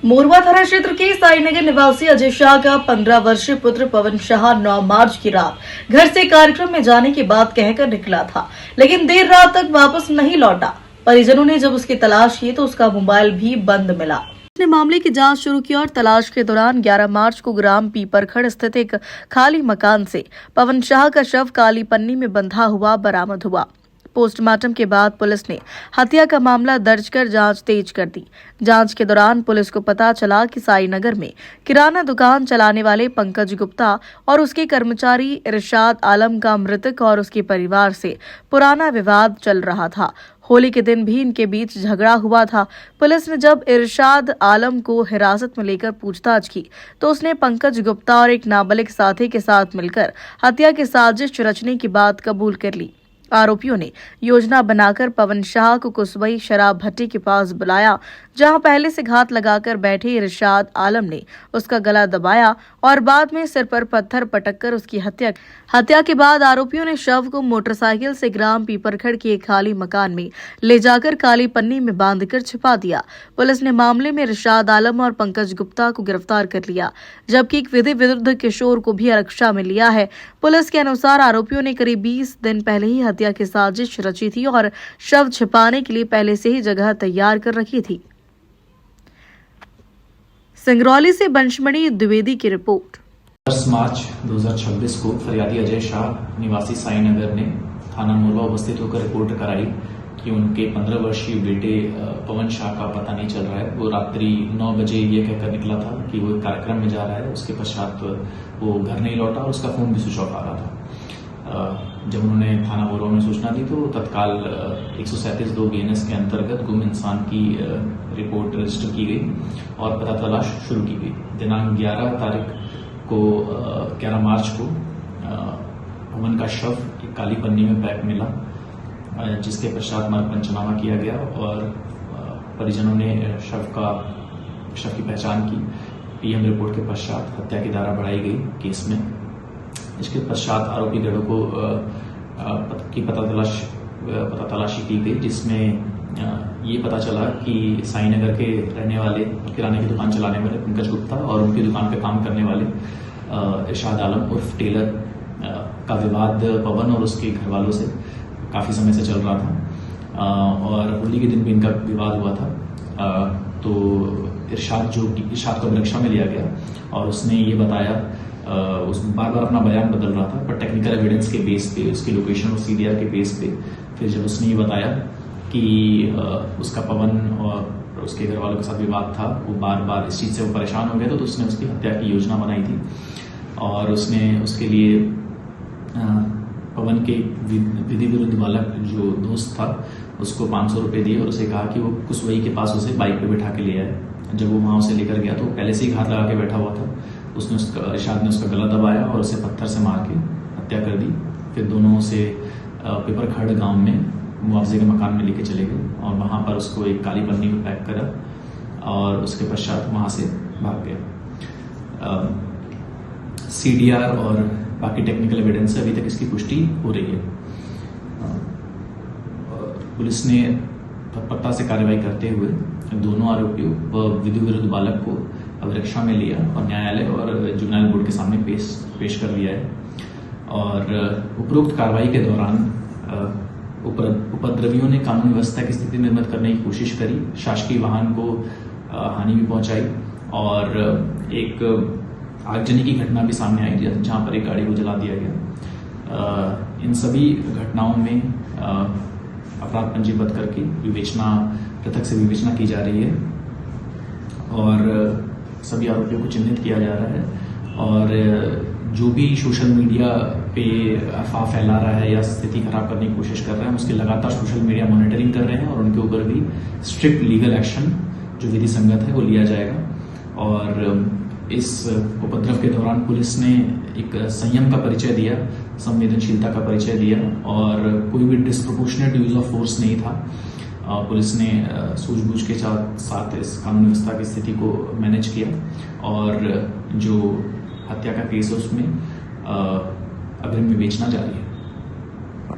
मोरवा थाना क्षेत्र के साईनगर निवासी अजय शाह का 15 वर्षीय पुत्र पवन शाह 9 मार्च की रात घर से कार्यक्रम में जाने की बात कहकर निकला था, लेकिन देर रात तक वापस नहीं लौटा। परिजनों ने जब उसकी तलाश की तो उसका मोबाइल भी बंद मिला। उसने मामले की जांच शुरू की और तलाश के दौरान 11 मार्च को ग्राम पीपरखड़ स्थित एक खाली मकान से पवन शाह का शव काली पन्नी में बंधा हुआ बरामद हुआ। पोस्टमार्टम के बाद पुलिस ने हत्या का मामला दर्ज कर जांच तेज कर दी। जांच के दौरान पुलिस को पता चला कि साईनगर में किराना दुकान चलाने वाले पंकज गुप्ता और उसके कर्मचारी इरशाद आलम का मृतक और उसके परिवार से पुराना विवाद चल रहा था। होली के दिन भी इनके बीच झगड़ा हुआ था। पुलिस ने जब इरशाद आलम को हिरासत में लेकर पूछताछ की तो उसने पंकज गुप्ता और एक नाबालिग साथी के साथ मिलकर हत्या की साजिश रचने की बात कबूल कर ली। आरोपियों ने योजना बनाकर पवन शाह को कुसवई शराब भट्टी के पास बुलाया, जहां पहले से घात लगाकर बैठे इरशाद आलम ने उसका गला दबाया और बाद में सिर पर पत्थर पटककर उसकी हत्या के बाद आरोपियों ने शव को मोटरसाइकिल से ग्राम पीपरखड़ के एक खाली मकान में ले जाकर काली पन्नी में बांधकर छिपा दिया। पुलिस ने मामले में इरशाद आलम और पंकज गुप्ता को गिरफ्तार कर लिया, जबकि एक विधि विरुद्ध किशोर को भी आरक्षा में लिया है। पुलिस के अनुसार आरोपियों ने करीब 20 दिन पहले ही हत्या की साजिश रची थी और शव छिपाने के लिए पहले से ही जगह तैयार कर रखी थी। सिंगरौली से बंशमणि द्विवेदी की रिपोर्ट। 10 मार्च 2026 को फरियादी अजय शाह निवासी साईनगर ने थाना मोरवा उपस्थित होकर रिपोर्ट कराई कि उनके 15 वर्षीय बेटे पवन शाह का पता नहीं चल रहा है। वो रात्रि 9 बजे ये कहकर निकला था कि वो एक कार्यक्रम में जा रहा है। उसके पश्चात वो घर नहीं लौटा और उसका फोन भी स्विच ऑफ आ रहा था। जब उन्होंने थाना मोरवा में सूचना दी तो तत्काल 137(2) BNS के अंतर्गत गुम इंसान की रिपोर्ट रजिस्टर की गई और पता तलाश शुरू की गई। दिनांक 11 मार्च को पवन का शव एक काली पन्नी में पैक मिला, जिसके पश्चात मरण पंचनामा किया गया और परिजनों ने शव की पहचान की। PM रिपोर्ट के पश्चात हत्या की धारा बढ़ाई गई केस में। इसके पश्चात आरोपी गढ़ों को पता तलाशी की गई, जिसमें ये पता चला कि साईनगर के रहने वाले किराने की दुकान चलाने वाले पंकज गुप्ता और उनकी दुकान पर काम करने वाले इरशाद आलम उर्फ टेलर का विवाद पवन और उसके घर वालों से काफी समय से चल रहा था और होली के दिन भी इनका विवाद हुआ था। तो इरशाद को अभिरक्षा में लिया गया और उसने ये बताया, उस बार बार अपना बयान बदल रहा था, पर टेक्निकल एविडेंस के बेस पे, उसकी लोकेशन और CDR के बेस पे फिर जब उसने ये बताया कि उसका पवन और उसके घर वालों के साथ विवाद था, वो बार बार इस चीज़ से वो परेशान हो गया, तो उसने उसकी हत्या की योजना बनाई थी और उसने उसके लिए पवन के विधि विरुद्ध वाला जो दोस्त था उसको 500 रुपये दिए और उसे कहा कि वो कुसवई के पास उसे बाइक पे बैठा के ले आए। जब वो वहाँ उसे लेकर गया तो पहले से ही घात लगा के बैठा हुआ था। इरशाद ने उसका गला दबाया और उसे पत्थर से मार के हत्या कर दी। फिर दोनों उसे पीपरखड़ गांव में मुआवजे के मकान में लेके चले गए और वहाँ पर उसको एक काली पन्नी में पैक करा और उसके पश्चात वहाँ से भाग गया। CDR और बाकी टेक्निकल एविडेंस से अभी तक इसकी पुष्टि हो रही है। पुलिस ने तत्परता से कार्रवाई करते हुए दोनों आरोपियों व विधि विरुद्ध बालक को अभिरक्षा में लिया और न्यायालय और जुवेनाइल बोर्ड के सामने पेश कर लिया है। और उपरोक्त कार्रवाई के दौरान उपद्रवियों ने कानून व्यवस्था की स्थिति निर्मित करने की कोशिश करी, शासकीय वाहन को हानि भी पहुंचाई और एक आगजनी की घटना भी सामने आई जहां पर एक गाड़ी को जला दिया गया। इन सभी घटनाओं में अपराध पंजीबद्ध करके पृथक से विवेचना की जा रही है और सभी आरोपियों को चिन्हित किया जा रहा है और जो भी सोशल मीडिया पे अफवाह फैला रहा है या स्थिति खराब करने की कोशिश कर रहे हैं, उसकी लगातार सोशल मीडिया मॉनिटरिंग कर रहे हैं और उनके ऊपर भी स्ट्रिक्ट लीगल एक्शन जो विधि संगत है वो लिया जाएगा। और इस उपद्रव के दौरान पुलिस ने एक संयम का परिचय दिया, संवेदनशीलता का परिचय दिया और कोई भी डिस्प्रोपोर्शनेट यूज ऑफ फोर्स नहीं था। पुलिस ने सूझबूझ के साथ इस कानून व्यवस्था की स्थिति को मैनेज किया और जो हत्या का केस है उसमें अग्रिम विवेचना जारी है।